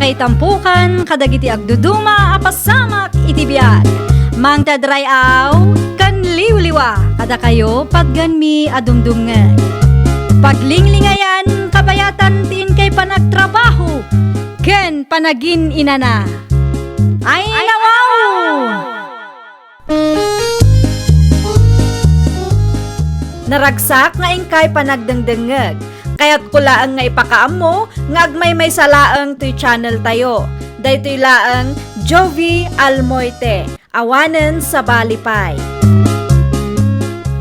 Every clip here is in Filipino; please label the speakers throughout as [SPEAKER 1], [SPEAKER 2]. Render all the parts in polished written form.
[SPEAKER 1] kay tampukan kadagiti agduduma apasamak iti biag. Mang tadrayaw kan liwliwa kada kayo padganmi adumdumngeg. Paglinglingayan kabayatan tin kay panagtrabaho ken panagin inana. Ay nawaw! Naragsak nga ingkay panagdengdengeg. Kaya't kulaang nga ipakaam mo, nga agmay salaang to'y channel tayo. Daytoy laang Jovi Almoite, awanen sa balipay.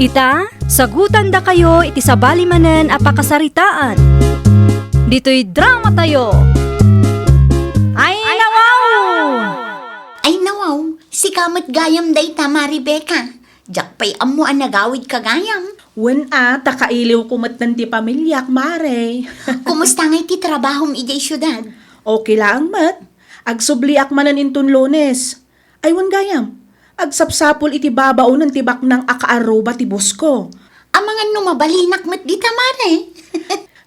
[SPEAKER 1] Ita, sagutan da kayo iti sa balimanen apakasaritaan. Dito'y drama tayo. Ay nawaw!
[SPEAKER 2] Ay nawaw, si kamat gayam day tama, Rebecca. Jak pa'y amo ang nagawid ka gayam.
[SPEAKER 3] Wen takailiw kumat ng ti pamilyak, mare.
[SPEAKER 2] Kumusta nga iti trabahom ijay syudad?
[SPEAKER 3] Okay lang, mat. Agsubliak manan intun Lunes. Ay, wan gayam. Agsapsapol iti babao ng tibak ng akaaruba ti busko.
[SPEAKER 2] Ang mga numabalinak mat di tamare.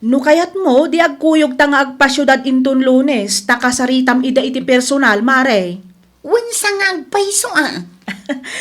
[SPEAKER 3] No kayat mo, di agkuyog ta nga agpasyudad intun Lunes, takasaritam ida iti personal, mare.
[SPEAKER 2] Wan sa nga agpaiso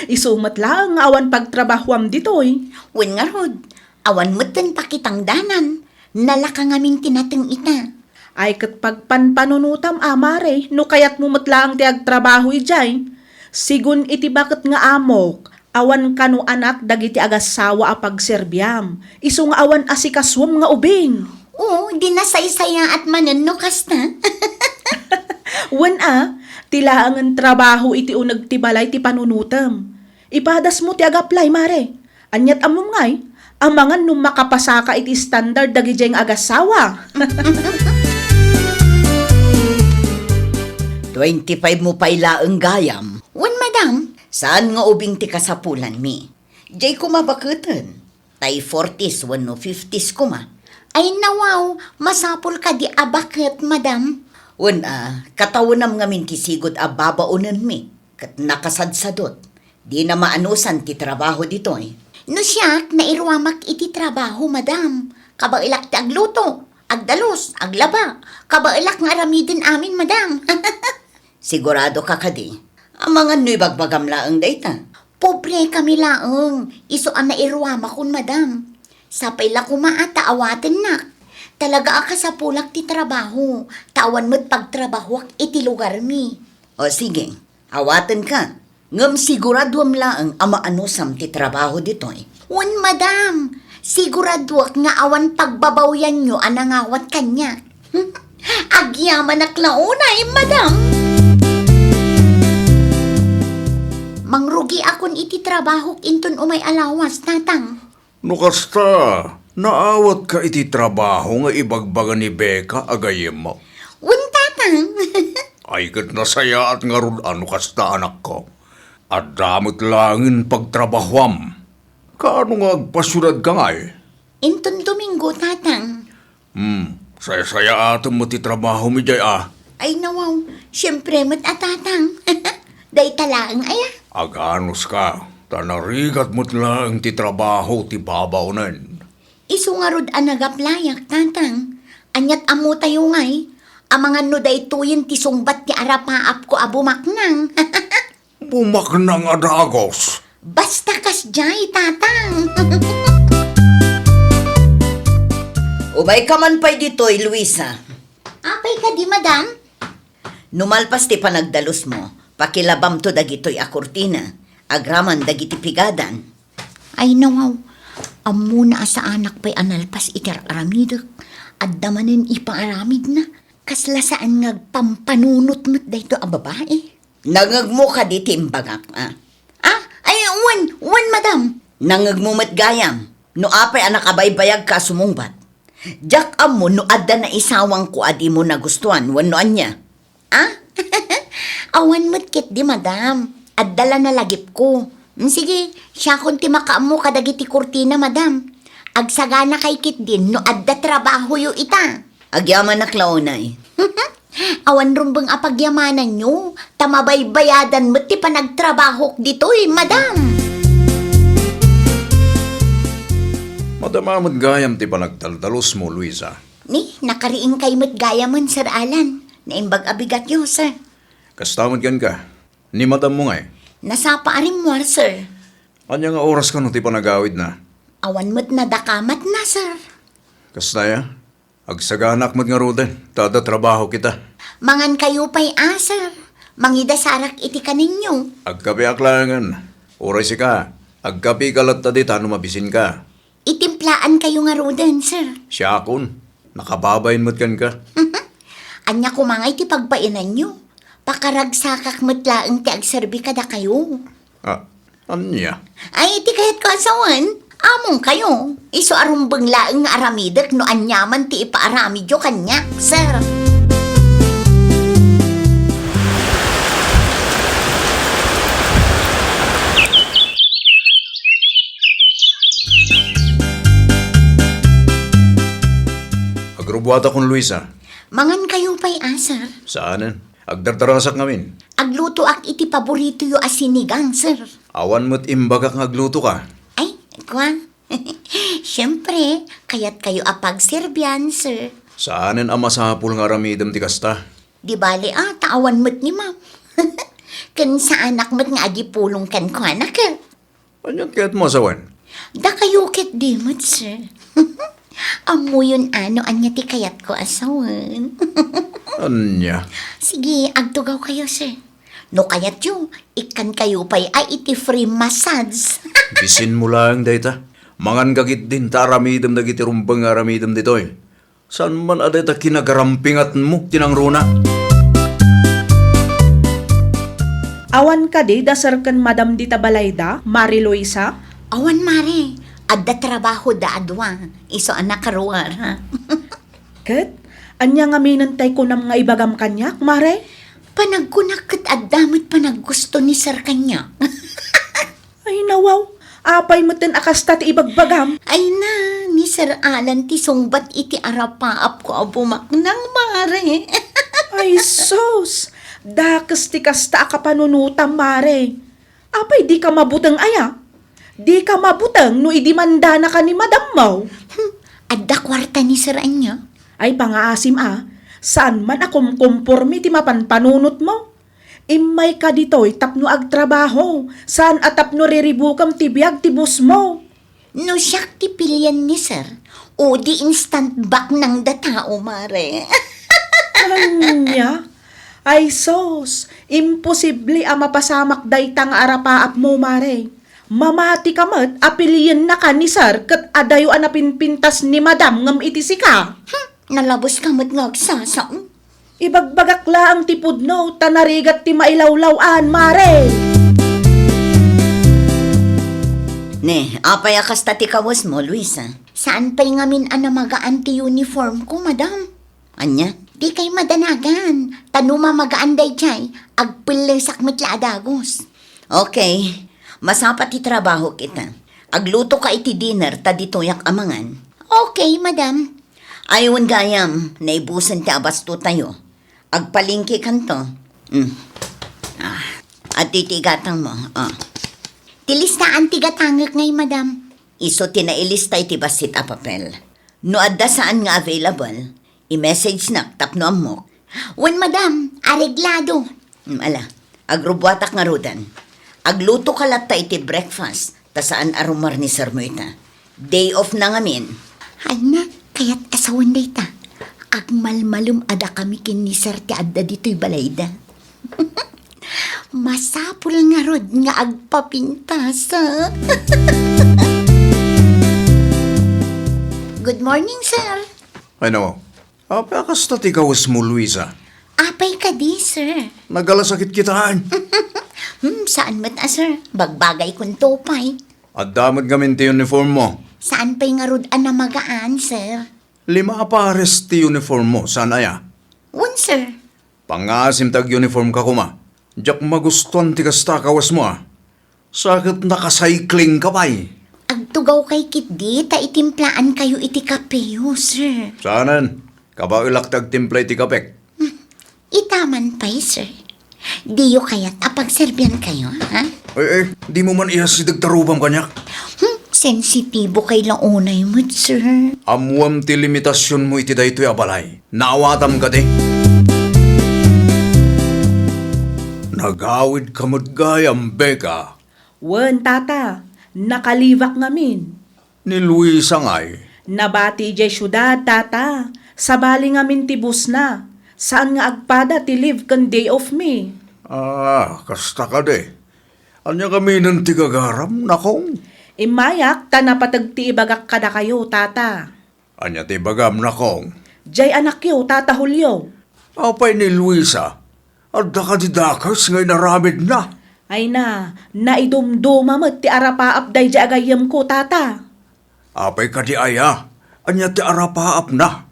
[SPEAKER 3] Isumat lang awan pagtrabahuam ditoy.
[SPEAKER 2] Wan nga rod, awan mo't pakitang danan. Nalaka ngaming tinateng ita.
[SPEAKER 3] Ay kat pagpanpanunutam amare, no kayat mo matlaang ti agtrabaho ijay. Sigun iti bakit nga amok, awan kanu anak dagiti agasawa a pagserbyam. Isu nga awan asikaswam nga ubing.
[SPEAKER 2] Oo, di nasaysaya at manano kasta.
[SPEAKER 3] Wen tilaangan trabaho iti unag ti balay ti panunutam. Ipadas mo ti agaplay, mare. Anyat amom ngay, amangan nung makapasaka iti standard dagi jeng agasawa.
[SPEAKER 4] 25 mo pailaang gayam.
[SPEAKER 2] Wan madam,
[SPEAKER 4] Saan nga ubing ti kasapulan mi? Jay kumabakatan. Tay 40s, 1 no 50s kuma.
[SPEAKER 2] ay nawaw, masapol ka di abaket, madam.
[SPEAKER 4] Katawunam nga min kisigod a babaunan mi. Kat nakasadsadot. Di na maanusan ti trabaho dito eh.
[SPEAKER 2] No siyak, nairwamak iti trabaho, madam. Kabailak ti agluto, agdalos, aglaba. Kabailak nga aramidin amin, madam.
[SPEAKER 4] Sigurado ka kadi. Ang mga nu'y bagbagam laang dayta.
[SPEAKER 2] Pobre kami laong, iso ang nairwamak kun, madam. Sapay la kumaata awaten nak. Talaga ka sa pulak ti trabaho. Tawan mo't pagtrabahwak iti lugar mi.
[SPEAKER 4] O sige, awatan ka. Ngam siguraduam laang ama anusam ti trabaho dito eh.
[SPEAKER 2] Wan, madam. Siguraduak nga awan pagbabawyan nyo anangawat kanya. Agyaman na klaunay, madam. Mangrugi akon iti trabaho inton umay alawas, tatang.
[SPEAKER 5] No kasta, naawat ka iti trabaho nga ibagbaga ni Becca agayem mo.
[SPEAKER 2] Wan, tatang.
[SPEAKER 5] Ay kat nasaya at nga ron ano kasta anak ko. At damot langin pagtrabahuam. Kaano nga agpasyurad ka nga eh?
[SPEAKER 2] Inton Domingo, tatang.
[SPEAKER 5] Saya-saya ato mo ti trabaho mi jay ah.
[SPEAKER 2] Ay nawaw, siyempre mo't atatang. Day talaang aya.
[SPEAKER 5] Aganos ka, tanarigat mo't lang ti trabaho ti babaw nen.
[SPEAKER 2] Isu nga rod anagaplayak, tatang. Anyat amo tayo ngay. Amangan no day tuyin ti sungbat ti arapaap ko abumaknang.
[SPEAKER 5] Bumaknang adagos.
[SPEAKER 2] Basta kas jay, tatang.
[SPEAKER 4] Umay ka man pa'y dito'y, Luisa.
[SPEAKER 2] Apay ka di, madam?
[SPEAKER 4] Numalpas ti panagdalos mo, pakilabam to dagito'y akurtina, agraman dagiti pigadan.
[SPEAKER 2] Ay nawaw, amuna sa anak pa'y analpas itararamidak, at damanin ipaaramid na, kasla saan ngagpampanunot mo't dayto a babae.
[SPEAKER 4] Nangagmo ka di timbagak,
[SPEAKER 2] Ay, wan, madam.
[SPEAKER 4] Nangagmumat gayam, no apay anak abaybayag ka sumungbat. Jak amo no adda na isawang ko adi mo nagustuhan, wanoan niya.
[SPEAKER 2] Awan mo't kit di, madam. Addala na lagip ko. Sige, siya kung ti makaamo kadagiti kurtina, madam. Agsagana kay kit din no adda trabaho yu ita.
[SPEAKER 4] Agyaman na klaunay.
[SPEAKER 2] Awan rumbang apagyamanan nyo. Tamabaybayadan mo't ti panagtrabaho dito'y, madam.
[SPEAKER 5] Madamamad gayam ti panagtaldalos mo, Luisa.
[SPEAKER 2] Ni, nakariing kay mo't gaya man, Sir Alan. Naimbag abigat yo, sir.
[SPEAKER 5] Kastamad kan ka. Ni madam mo nga eh.
[SPEAKER 2] Nasapa aring mo, sir.
[SPEAKER 5] Anya nga oras ka no ti panagawid na.
[SPEAKER 2] Awan mo't nadakamat na, sir.
[SPEAKER 5] Kastaya, agsaganak mo't nga roden. Tada trabaho kita.
[SPEAKER 2] Mangan kayo pa'y sir. Mangida sarak iti kaninyo.
[SPEAKER 5] Agkapi aklangan. Oras ka. Agkapi kalat tadi tano mabisin ka.
[SPEAKER 2] Itimplaan kayo nga roden, sir.
[SPEAKER 5] Siyakon. Nakababayin mo't kan ka.
[SPEAKER 2] Anya kumangay ti pagpainan nyo. Pakaragsakak matlaang ti agserbi kada kayo.
[SPEAKER 5] Anya?
[SPEAKER 2] Ay, iti kayat ko asawan. Among kayo. Iso arumbang laang nga aramidak no anyaman ti ipaaramidyo kanya, sir.
[SPEAKER 5] Agrubuata kon Luisa.
[SPEAKER 2] Mangan kayo pa'y sir.
[SPEAKER 5] Saanan? Agdartarasak ngamin.
[SPEAKER 2] Agluto ak iti paborito yo asinigang, sir.
[SPEAKER 5] Awan mo't imbagak ngagluto ka.
[SPEAKER 2] Ay, kwan. Siyempre, kaya't kayo apagserbyan, sir.
[SPEAKER 5] Saanan ang masapul nga ramidam ti kasta?
[SPEAKER 2] Di bali taawan mo't ni ma'am. Kan sa anak mo't nga adi pulong kan ko anak, eh.
[SPEAKER 5] Anyan kaya't mo asawan?
[SPEAKER 2] Da kayo ket di mo't, sir. Amo yun anya ti kayat ko asawan.
[SPEAKER 5] Anya?
[SPEAKER 2] Sige, agtugaw kayo, sir. No kayat yo, ikan kayo pa'y ay iti free massage.
[SPEAKER 5] Bisin mo lang dayta. Mangan gagit din ta aramidam dagiti rumbang aramidam ditoy. Saan man aday ta kinagarampingat mo tinangruna?
[SPEAKER 3] Awan ka di dasarkan Madam Dita Balayda, Mari Luisa?
[SPEAKER 2] Awan, mare. Adda trabaho da adwa. Iso anak karuar, ha?
[SPEAKER 3] Ket, anya nga minantay ko nam nga ibagam kanyak, Mare?
[SPEAKER 2] Panagkunak at damit panaggusto ni sir kanya.
[SPEAKER 3] Ay nawaw, apay mo tin akasta ti ibagbagam.
[SPEAKER 2] Ay na, ni Sir Alan ti sungbat iti arapaap ko abumak ng mare.
[SPEAKER 3] Ay sus, dakas ti kasta ka panunutam, Mare. Apay di ka mabutang aya? Di ka mabutang no idimanda na ka ni Madam mo.
[SPEAKER 2] Adda kwarta ni Sir Anya.
[SPEAKER 3] Ay pangaasim saan man akom kumpormi ti mapanpanunot mo? Imay ka dito'y tapno agtrabaho, saan atapno riribukam ti biyag ti bus mo?
[SPEAKER 2] No siyak ti pilyan ni Sir. O di instant back ng datao, mare.
[SPEAKER 3] Anya? Ay sos, imposible mapasamak day tang arapaap mo, Mare. Mamati ka mat, apilian na ka ni Sir, kat adayo anapinpintas ni Madam ngam iti sika.
[SPEAKER 2] Nalabos ka mo't ngagsasaon.
[SPEAKER 3] Ibagbagak la ang tipod no, tanarigat ti mailawlawan, Mare.
[SPEAKER 4] Ne, apay akas tati kawas mo, Luisa.
[SPEAKER 2] Saan pa'y ngamin magaan ti uniform ko, madam?
[SPEAKER 4] Anya?
[SPEAKER 2] Di kay madanagan. Tanuma magaan day chay. Agpilesak mitla adagos.
[SPEAKER 4] Okay, masapat ti trabaho kita. Agluto ka iti dinner, taditoyak amangan.
[SPEAKER 2] Okay, madam.
[SPEAKER 4] Ayawan gayam, naibusan ti abasto tayo. Agpalingki kanto. At titigatang mo.
[SPEAKER 2] Tilistaan tigatangak ngay, madam.
[SPEAKER 4] Iso tinailista iti basit a papel. No adda saan nga available, i-message na tapno mo.
[SPEAKER 2] Wen, madam, areglado.
[SPEAKER 4] Ala, agrubwatak nga rudan. Agluto ka latta iti breakfast, ta saan arumar ni Sir Moita. Day off na ngamin.
[SPEAKER 2] Ana, kaya't asawan day ta. Agmalmalum ada kami kin ni Sir ti adda dito'y balayda. Masapul nga rod nga agpapintasa. Good morning, sir.
[SPEAKER 5] Ay nawa, apay akas tati kawas mo, Luisa.
[SPEAKER 2] Apay ka di, sir.
[SPEAKER 5] Nagalasakit kitaan.
[SPEAKER 2] Saan mat sir? Bagbagay kong topay.
[SPEAKER 5] At damad gamin ti uniform mo.
[SPEAKER 2] Saan pa'y nga rod na magaan, sir?
[SPEAKER 5] 5 pares ti uniform mo, saan aya?
[SPEAKER 2] Un, sir.
[SPEAKER 5] Pangasim tag uniform ka kuma. Diyak magustuhan ti kasta kawas mo Sakit nakacycling ka pa'y.
[SPEAKER 2] Agtugaw kay kitdi, ta itimplaan kayo iti kapeyo, sir.
[SPEAKER 5] Saanan? Kabailak tag timpla iti kapek.
[SPEAKER 2] Itaman pa'y, sir. Diyo kaya't apagserbyan kayo, ha?
[SPEAKER 5] Di mo man ihasidag tarubam kanyak.
[SPEAKER 2] Sensitibo kay launay mo, sir.
[SPEAKER 5] Amuam ti limitasyon mo iti daytoy abalay. Naawatam ka di. Nagawid kamot gayam, Beka.
[SPEAKER 3] Wen, tata, nakalivak ngamin.
[SPEAKER 5] Ni Luisa nga'y.
[SPEAKER 3] Nabati jay syudad, tata. Sabali ngamin tibus na. Saan nga agpada ti live kan day of me?
[SPEAKER 5] Kasta ka de. Anya kami ng tigagaram, nakong.
[SPEAKER 3] Imayak, tanapatag ti ibagak kada kayo, tata.
[SPEAKER 5] Anya tibagam, nakong.
[SPEAKER 3] Jay anak yo, tata Julio.
[SPEAKER 5] Apay ni Luisa. Adda ka di dakas ngay naramid na.
[SPEAKER 3] Ay na, naidumduma mo ti arapaap day jay agayam ko, tata.
[SPEAKER 5] Apay ka di aya. Anya ti arapaap na.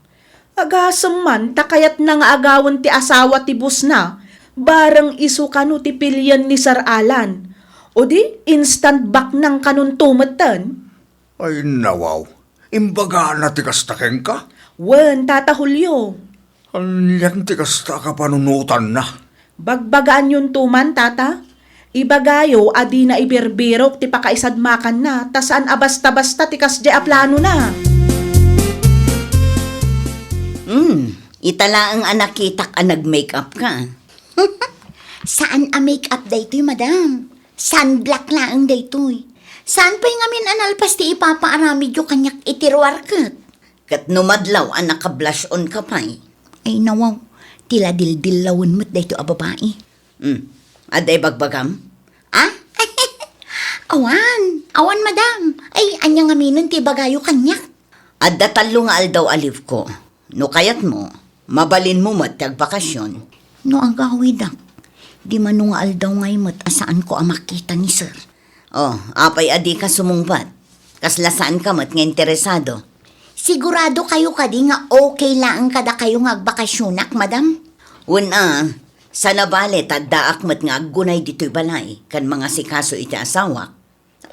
[SPEAKER 3] Agasam man, takayat na nga agawan ti asawa ti bus na, barang isu kanu ti pilyan ni Sir Alan. O di, instant back ng kanun tumatan.
[SPEAKER 5] Ay nawaw. Imbaga na ti kastakeng ka.
[SPEAKER 3] Wen, tata Julio.
[SPEAKER 5] Anyan ti kasta ka panunutan na.
[SPEAKER 3] Bagbagaan yun tuman, tata. Ibagayo, adi na ibirbirok ti pakaisadmakan na, tasaan abasta-basta ti kasde a plano na.
[SPEAKER 4] Itala ang anak kitak ang nag-makeup ka.
[SPEAKER 2] Saan a make-up daytoy, madam? Sunblock laang daytoy. Saan pa'y ngamin analpas ti ipapaaramid yung kanyak itirwar kat?
[SPEAKER 4] Kat numadlaw ang naka-blush on ka pa'y.
[SPEAKER 2] Ay nawaw, tila dildillawin mo't dayto a babae.
[SPEAKER 4] Aday bagbagam?
[SPEAKER 2] Awan madam. Ay, anya ngaminon ti bagayo kanyak.
[SPEAKER 4] Adda talo nga aldaw aliv ko. No kayat mo, mabalin mo matag bakasyon.
[SPEAKER 2] No agawid ak. Di man nung aldaw ngay mo't asaan ko ang makita ni sir.
[SPEAKER 4] Oh, apay adi ka sumungbat. Kaslasaan ka mat nga interesado.
[SPEAKER 2] Sigurado kayo kadi nga okay lang kada kayo nga agbakasyonak, madam?
[SPEAKER 4] Una, sa nabali taddaak mat nga aggunay dito'y balay kan mga sikaso iti asawak.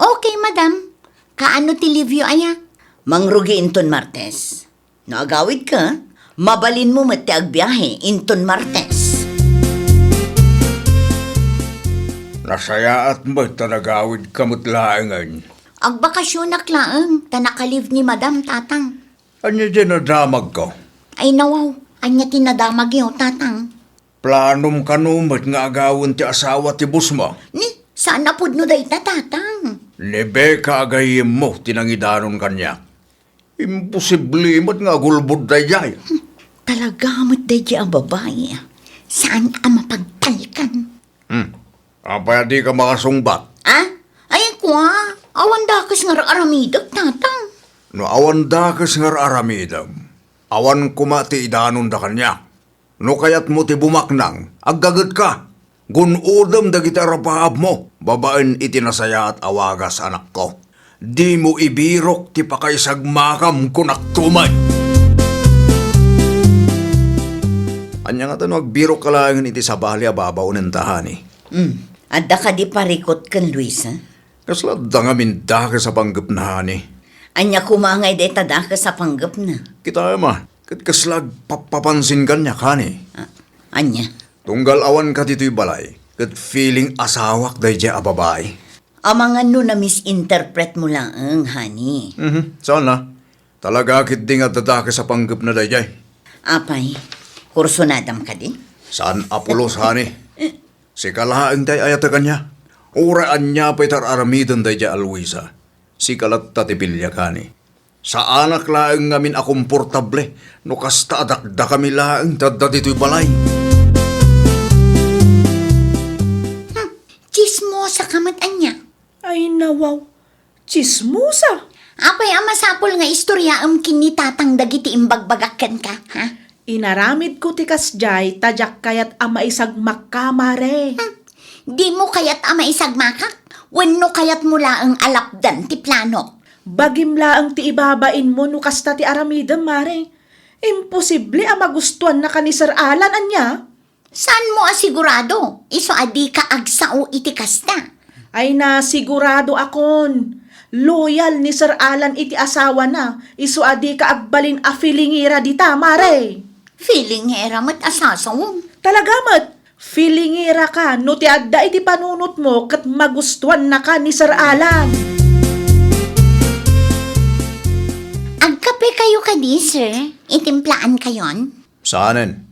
[SPEAKER 2] Okay, madam. Kaano ti Livio aya?
[SPEAKER 4] Mangrugi inton Martes. No agawid ka, mabalin mo mat ti agbiyahe inton Martes.
[SPEAKER 5] Nasayaat mo tanagawid kamutlaangan.
[SPEAKER 2] Agbakasyonak laang, tanakaliv ni madam tatang.
[SPEAKER 5] Anya dyan nadamag ko.
[SPEAKER 2] Ay nawaw, anya tinadamag yung tatang.
[SPEAKER 5] Planom kanumat nga agawin ti asawa ti bus mo.
[SPEAKER 2] Ni, saan na pud no day tatang?
[SPEAKER 5] Ni Beka agayim mo tinangidanon kanya. Imposible mo't nga gulbod dayay.
[SPEAKER 2] Talaga mo't day ang babae. Saan ang mapagtalkan?
[SPEAKER 5] Apay di ka makasungbat.
[SPEAKER 2] Ay kwa, awan dakas nga aramidag tatang.
[SPEAKER 5] No awan da kas ngar aramidam. Awan kumati idanon da kanya. No kayat mo ti bumaknang, aggagat ka. Gunudam da kita rapaab mo. Babaen itinasaya at awagas anak ko. Di mo ibirok ti pakaisagmakam kunaktumay. Anya nga tanong agbirok ka lang iti sabali ababaw ng tahani.
[SPEAKER 4] Adda ka di parikot kan Luisa.
[SPEAKER 5] Kaslad da nga minda ka sa panggap na hani.
[SPEAKER 4] Anya kumangay de tada ka sa panggap na.
[SPEAKER 5] Kita ma, kat kaslag papapansin ka niya kani.
[SPEAKER 4] Anya.
[SPEAKER 5] Tunggal awan ka dito'y balay, kat feeling asawak day dya a babae.
[SPEAKER 4] Amangan no na misinterpret mo lang ang honey.
[SPEAKER 5] Saan na? Talaga kit di nga dada ka sa panggap na day dya.
[SPEAKER 4] Apay, kurso nadam ka di?
[SPEAKER 5] Saan apulos hani? Si kalahaang day ayata kanya. Uraan niya pa'y tararamidan day dya Luisa. Si kalat tatipilya kani. Sa anak laang ngamin akomportable, no kasta adakda kami laang dadda dito'y balay.
[SPEAKER 2] Chismosa kamat anya.
[SPEAKER 3] Ay nawaw, chismosa.
[SPEAKER 2] Apay ang masapol nga istorya kini tatang dagiti imbagbagakan ka, ha?
[SPEAKER 3] Inaramid ko ti kasjay, tadyak kayat ama isagmak ka, mare.
[SPEAKER 2] Di mo kayat ama isagmakak? Wenno kayat mula ang alapdan ti plano?
[SPEAKER 3] Bagimla ang ti ibabain mo no kasta ti aramidam, mare. Imposible ang magustuhan na ka ni Sir Alan, anya.
[SPEAKER 2] Saan mo asigurado? Iso adi ka agsao iti kasta.
[SPEAKER 3] Ay na, sigurado akon. Loyal ni Sir Alan iti asawa na. Isu adi ka agbalin a feelingira dita, mare.
[SPEAKER 2] Feeling hera mat asasawong.
[SPEAKER 3] Talaga mat, feelingira ka no ti adda iti panunot mo kat magustuhan na ka ni Sir Alan.
[SPEAKER 2] Agkape kayo ka di, sir? Itimplaan kayon?
[SPEAKER 5] Saanin?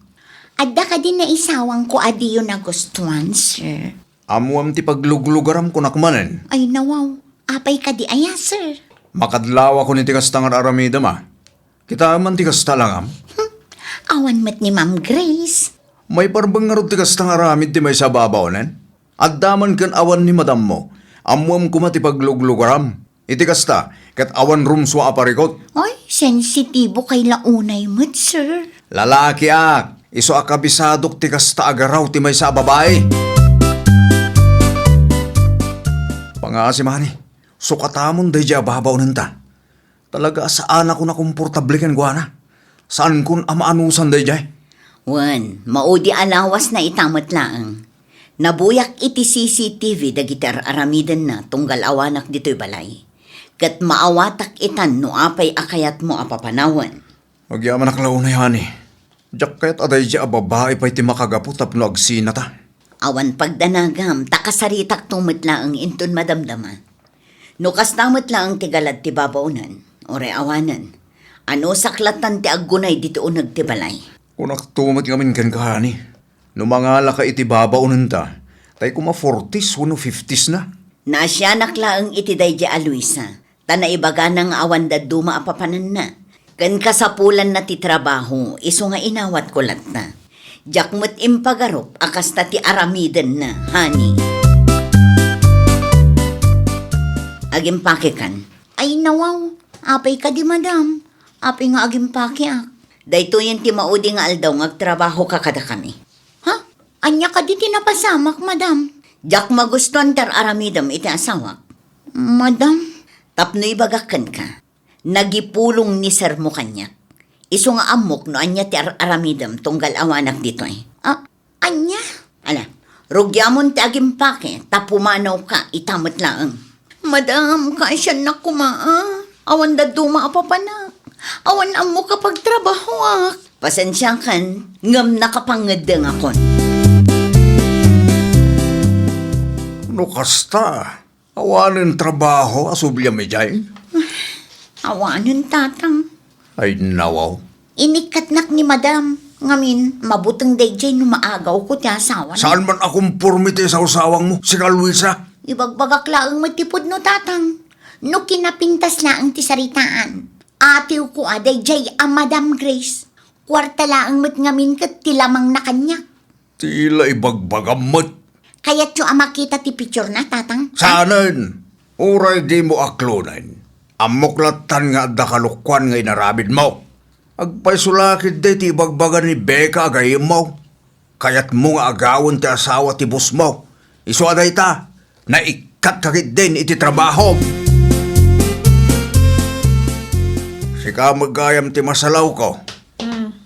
[SPEAKER 2] Adda ka din na isawang ko adiyo na gustuhan, sir.
[SPEAKER 5] Amuam ti pagluglugaram ko nakmanen.
[SPEAKER 2] Ay nawaw, apay ka di aya, sir.
[SPEAKER 5] Makadlawa ko ni tikas tangar aramida ma. Kita man tikas talangam.
[SPEAKER 2] Awan mat ni Ma'am Grace.
[SPEAKER 5] May parbang nga rin tikas tangar aramid ti may sa babaonen. At daman kan awan ni madam mo. Amuam kuma ti pagluglugaram. Itikas ta, kat awan rumswa aparikot.
[SPEAKER 2] Ay, sensitibo kay launay mo't, sir.
[SPEAKER 5] Lalaki iso akabisadok tikas ta agaraw ti may sa babae. Pangasi mani, sukatamon day dya babaw nanta. Talaga saan ako na komportable kan guana? Saan kun amaanusan day dya?
[SPEAKER 4] Wan, maudi alawas na itamat laang. Nabuyak iti CCTV dagitar aramidan na tunggal awanak dito'y balay. Kat maawatak itan no apay akayat mo apapanawan.
[SPEAKER 5] Magyaman aklaw na yani. Diyak kaya't aday dya babae pa'y ti makagapu tapno agsina ta.
[SPEAKER 4] Awan pagdanagam, takasaritak tumatla ang inton madamdama. No kastamat lang ang tigalad ti babaunan, ore awanan. Ano saklatan ti aggunay dito unag ti balay.
[SPEAKER 5] Kunak tumot ngamin kan kahani. Numangala ka iti babaunan ta. Tay kuma 40s, 50s na.
[SPEAKER 4] Nasya naklaang itiday di Aluisa, tanaibaga ng awan daduma apapanan na. Kan kasapulan na ti trabaho, iso nga inawat ko lat na. Jakmut impagarop, akas ta ti aramidan na, honey. Agimpake kan.
[SPEAKER 2] Ay nawaw, apay ka di madam. Apay nga agimpake ak.
[SPEAKER 4] Dayto yan ti maudi nga aldaw ngagtrabaho ka kada kami.
[SPEAKER 2] Ha? Anya ka di tinapasamak, madam.
[SPEAKER 4] Jak magustuhan tar aramidam iti asawak.
[SPEAKER 2] Madam?
[SPEAKER 4] Tapno'y bagakan ka. Nagipulong ni sir mo kanyak. Iso nga amok no anya ti aramidam tunggal awanak dito eh.
[SPEAKER 2] Anya?
[SPEAKER 4] Ala, rugyamon ti agimpake, tapumanaw ka, itamot laang.
[SPEAKER 2] Madam, kaisyan na kumaa. Awan daduma apapana. Awan amo kapag trabaho ak.
[SPEAKER 4] Pasensya kan, ngam nakapangadang akon.
[SPEAKER 5] No kasta. Awanin trabaho, asubli mi dyan.
[SPEAKER 2] Awanon tatang.
[SPEAKER 5] Ay nawaw.
[SPEAKER 2] Inikatnak ni madam. Ngamin, mabutang dayjay no maagaw ko ti asawa.
[SPEAKER 5] Saan man akong purmite sa usawang mo, si Luisa?
[SPEAKER 2] Ibagbagak laang matipod no tatang. No kinapintas laang ti saritaan. Atiw ko aday jay ang Madam Grace. Kwarta laang mat ngamin kat ti lamang na kanya.
[SPEAKER 5] Tila ibagbagamot.
[SPEAKER 2] Kaya't yung makita ti picture na tatang.
[SPEAKER 5] Saanan? Uray di mo aklonan. Amoklatan nga da kalukwan nga inarabid mo. Agpaisulakid di ti ibagbagan ni Becca agayim mo. Kaya't mo nga agawon ti asawa ti bus mo. Isuaday ta, na ikat kakit din iti trabaho. Sika magayam ti masalaw ko.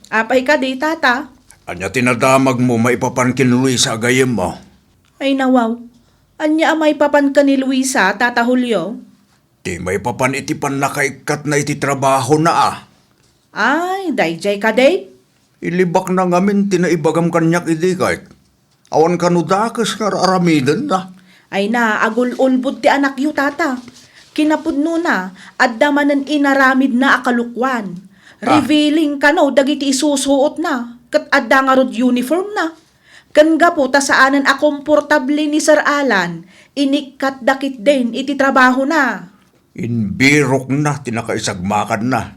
[SPEAKER 3] Apay ka di, tata.
[SPEAKER 5] Anya tinadamag mo maipapankin Luisa agayim mo.
[SPEAKER 3] Ay nawaw. Anya amay papan ka ni Luisa, tata Julio.
[SPEAKER 5] Di maipapan iti panakaikat na iti trabaho na
[SPEAKER 3] Ay, dayjay ka day.
[SPEAKER 5] Ilibak na ngamin tinaibagam kanyak idi kahit. Awan kanudakas nga aramidan na.
[SPEAKER 3] Ay na, agul-ulbud ti anak yu, tata. Kinapudno na, at damanan inaramid na akalukwan. Revealing ka no, dagiti isusuot na. Kat adda nga rod uniform na. Kan gapo ta saanan a komportable ni Sir Alan, inikat dakit din iti trabaho na.
[SPEAKER 5] Inbirok na, tinakaisagmakan na.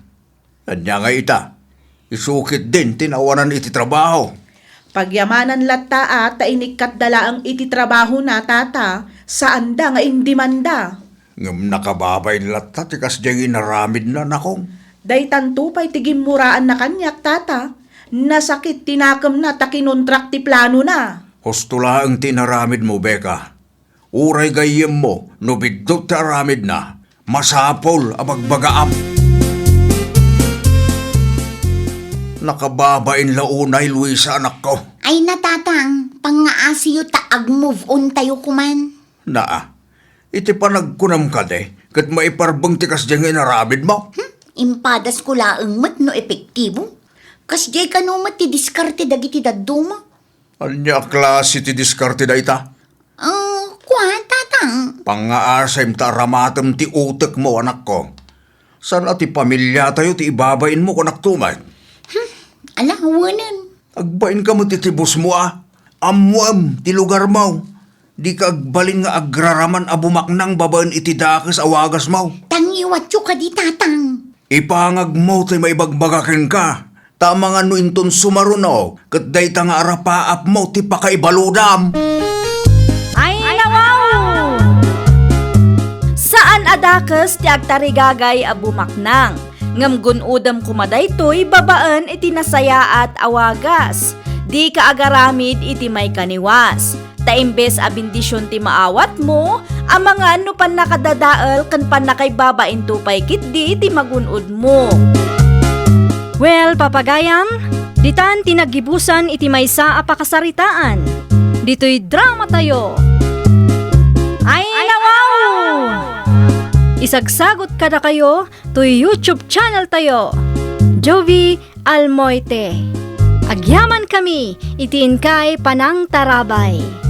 [SPEAKER 5] Anya nga ita, isukit din tinawanan iti trabaho.
[SPEAKER 3] Pagyamanan latta at inikat dala ang iti trabaho na, tata, saan da nga indimanda.
[SPEAKER 5] Ngam nakababay latta, tikas diyang inaramid na nakong.
[SPEAKER 3] Day tantupay tigimuraan na kanyak, tata. Nasakit tinakam na takinontract ti plano na.
[SPEAKER 5] Hustula ang tinaramid mo, Becca. Uray gayem mo, nubigdot ti aramid na. Masapol abagbagaam. Nakababain launay, Luisa, anak ko.
[SPEAKER 2] Ay natatang, pangaasiyo ta ag-move on tayo kuman.
[SPEAKER 5] Naa, iti panagkunam ka de, kat maiparbang tikas diyang inaramid mo.
[SPEAKER 2] Impadas ko laang mat no epektibo. Kas jay ka no mat ti diskarte dagiti daduma.
[SPEAKER 5] Anya klase ti diskarte da ita?
[SPEAKER 2] Kuha tatang.
[SPEAKER 5] Pangaasay ta ramatem ti utek mo, anak ko. San ati pamilya tayo ti ibabain mo kunak tumay?
[SPEAKER 2] Ala, wanan.
[SPEAKER 5] Agbain ka mo titibos mo Amuam, ti lugar mo. Di ka agbalin nga agraraman abumaknang babaen iti dakes awagas mo.
[SPEAKER 2] Tangiwat yu ka di tatang.
[SPEAKER 5] Ipangag mo ti maibagbagakin ka. Tama nga no inton sumaruno, kat day ta nga arapaap mo ti pakaibaludam.
[SPEAKER 1] Ay nawaw! Saan adakes ti agtarigagay a bumaknang? Ngam gunudam kumaday to'y babaan iti nasaya at awagas. Di ka agaramid iti may kaniwas. Ta imbes a bendisyon ti maawat mo, ang mga ano pan nakadadaal kan pan nakaibabain tupay kitdi iti magunud mo. Well, papagayam, ditan tinagibusan iti maysa a pakasaritaan. Dito'y drama tayo. Ay nawaw! Isagsagot ka na kayo to YouTube channel tayo. Jovi Almoite. Agyaman kami, itiin kay Panang Tarabay.